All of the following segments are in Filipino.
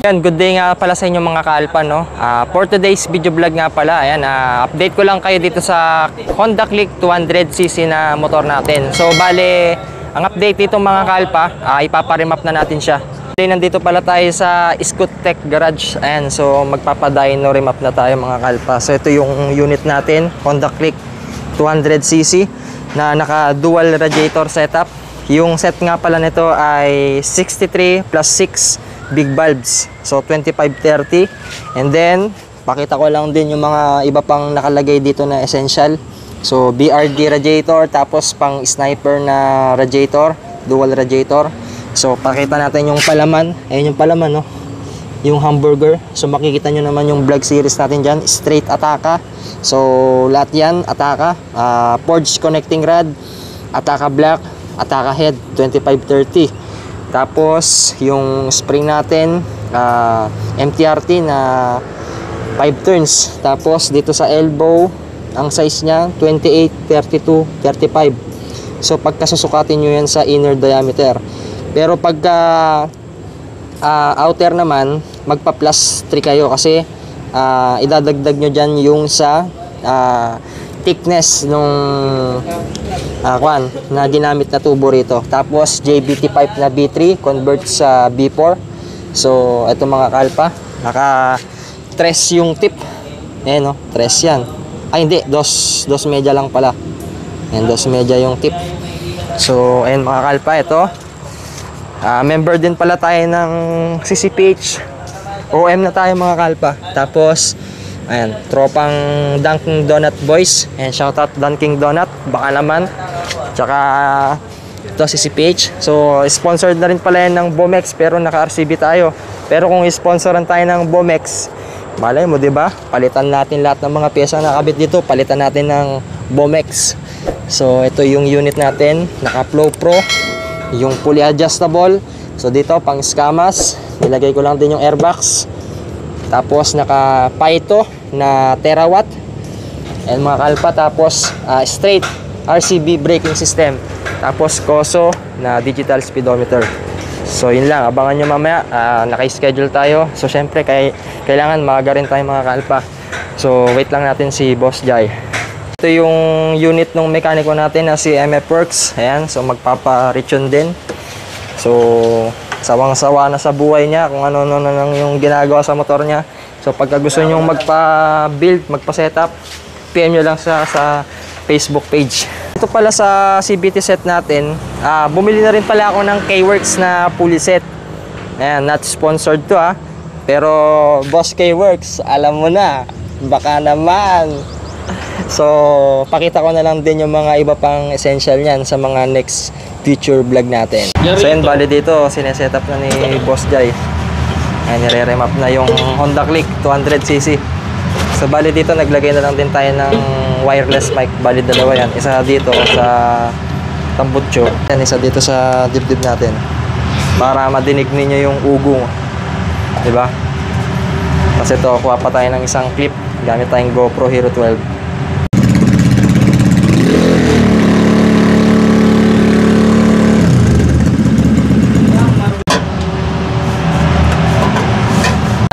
Yan, good day nga pala sa inyo mga ka-Alpha, no? For today's video vlog nga pala, ayan, update ko lang kayo dito sa Honda Click 200cc na motor natin. So, bale, ang update dito mga ka-Alpha, ipaparemap na natin siya. Nandito pala tayo sa Scootech Garage. Ayan, so magpapadyno remap na tayo mga ka-Alpha. So, ito yung unit natin, Honda Click 200cc na naka dual radiator setup. Yung set nga pala nito ay 63 plus 6 big bulbs, so 2530. And then pakita ko lang din yung mga iba pang nakalagay dito na essential. So BRD radiator, tapos pang sniper na radiator, dual radiator. So pakita natin yung palaman. Ayun yung palaman, no? Yung hamburger. So makikita nyo naman yung vlog series natin dyan, straight Ataka. So lahat yan Ataka, forged connecting rod, Ataka black, Ataka head 2530. Tapos yung spring natin, MTRT na 5 turns. Tapos dito sa elbow, ang size niya 28, 32, 35. So pagkasusukatin nyo yan sa inner diameter. Pero pagka outer naman, magpa plus 3 kayo kasi idadagdag nyo dyan yung sa thickness nung na ginamit na tubo rito. Tapos JBT pipe na B3 convert sa B4. So ito mga ka-Alpha, naka tres yung tip. Ayan, no? Tres yan. Ay hindi, dos media lang pala. Ayan, dos media yung tip. So ayan mga ka-Alpha, ito member din pala tayo ng CCPH. OM na tayo mga ka-Alpha. Tapos ayan, tropang Dunkin Donut Boys. Ayan, shoutout Dunkin Donut, baka naman. Tsaka ito si CCPH. So sponsored na rin pala yan ng Bomex, pero naka-RCB tayo. Pero kung sponsoran tayo ng Bomex, malay mo, diba? Palitan natin lahat ng mga pyesa na nakabit dito. Palitan natin ng Bomex. So ito yung unit natin, naka-Flow Pro, yung fully adjustable. So dito pang scamas, nilagay ko lang din yung airbox. Tapos naka Paito na terawatt. And mga ka-Alpha, tapos straight RCB braking system. Tapos Koso na digital speedometer. So yun lang, abangan nyo mamaya. Naka-schedule tayo. So syempre kailangan maaga rin tayo mga ka-Alpha. So wait lang natin si Boss Jai. Ito yung unit ng mekaniko natin na si MF Works. Ayan, so magpapa-retune din. So sawang-sawa na sa buhay niya kung ano lang yung ginagawa sa motor niya. So pagka gusto nyo magpa-build, magpa-setup, PM nyo lang sa Facebook page. Ito pala sa CVT set natin, bumili na rin pala ako ng K-Works na fully set. Ayan, not sponsored to pero Boss K-Works, alam mo na, baka naman. So pakita ko na lang din yung mga iba pang essential niyan sa mga next future vlog natin. So yun, bali dito sineset up na ni Boss Jai. Ayan, nire-remap na yung Honda Click 200cc. So bali dito naglagay na lang din tayo ng wireless mic. Bali dalawa yan, isa dito sa tambutso, yan isa dito sa dibdib natin, para madinig ninyo yung ugong, diba? Kasi ito, kuha pa tayo ng isang clip gamit tayong GoPro Hero 12.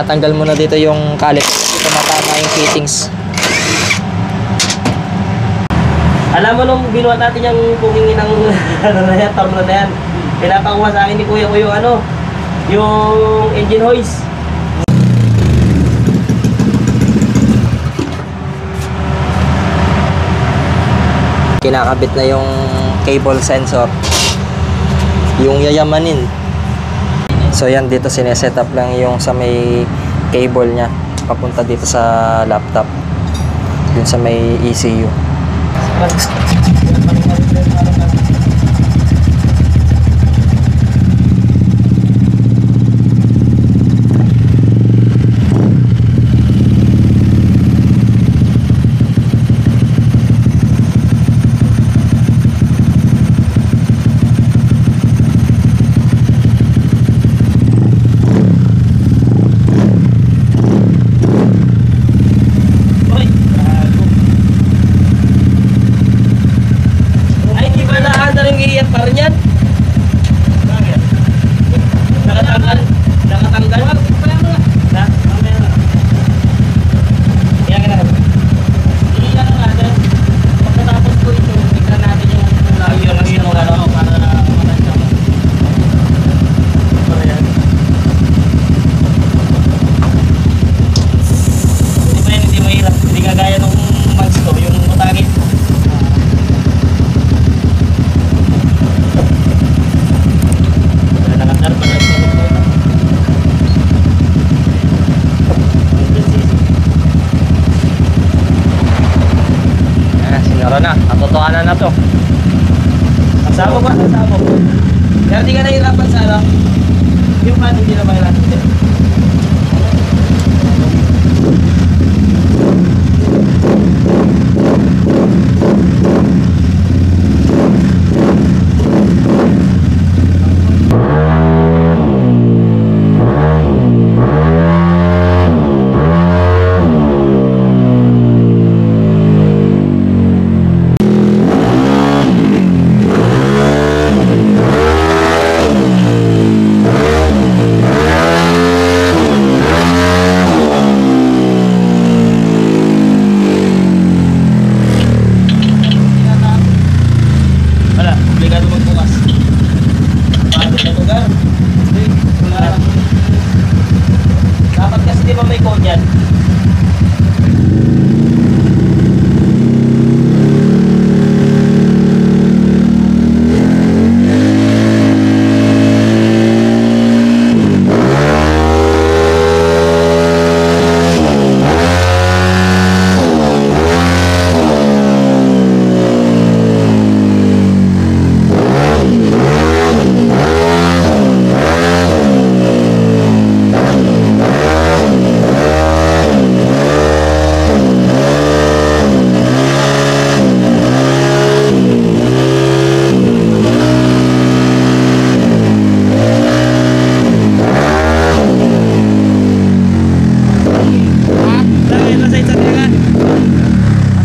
Natanggal mo na dito yung kalit. Ito matama yung fittings. Alam mo nung binuhat natin yung pumingin ng torno na yan, pinapakuha sa akin ni Kuya ko yung engine hoist. Kinakabit na yung cable sensor, yung yayamanin. So yan, dito sineset up lang yung sa may cable nya papunta dito sa laptop, dun sa may ECU. Meron na, katotohanan na to. Kasama ba? Kasama mo. Kaya di ka nahirapan sa ano? Yung pan, hindi na mahirapan. Dapat kasi di ba may code yan?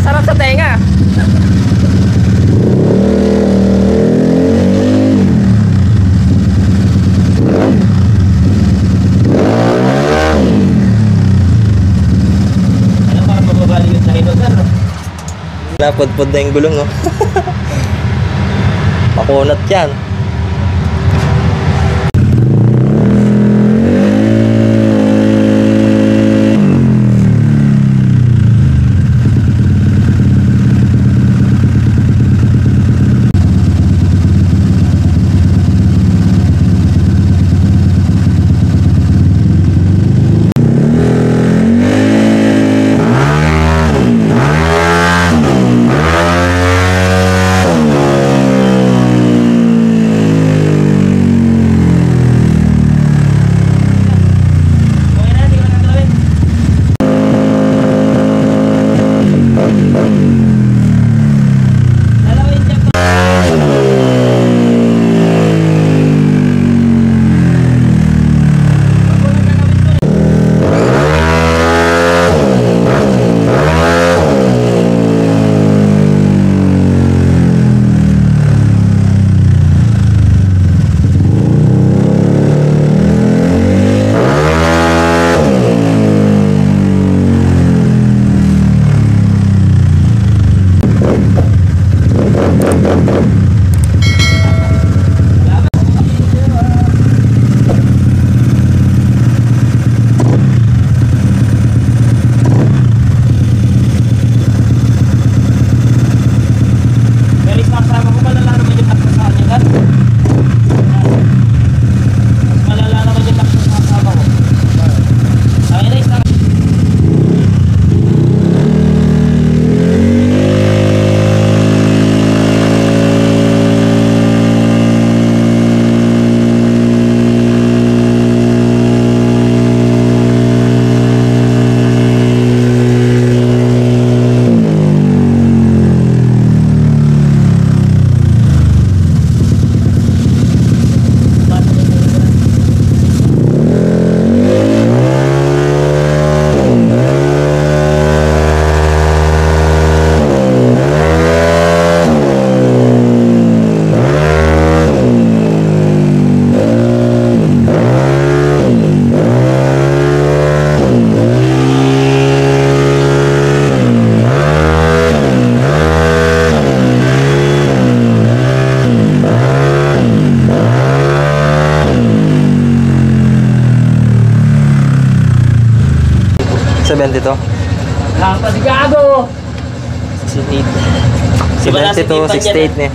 Sarap sa tenga. Ano para mababali yung sa ito, sir? Napudpud na yung gulong, oh. Makunat yan. Okay na, hindi ko na gagawin. Dalawin check ko. Wag ko na gagawin ko. Pero sa kasama ko, malala naman yung takbo sa akin, sir. Mas malala naman yung takbo sa kasama ko. Ay, na isang. $72. Kapasigado! Si Wala si 72, Tipan 68 niya.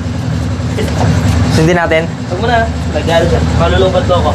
Sundin natin. Huwag mo na. Nagdala siya. Malulungkot ko ako.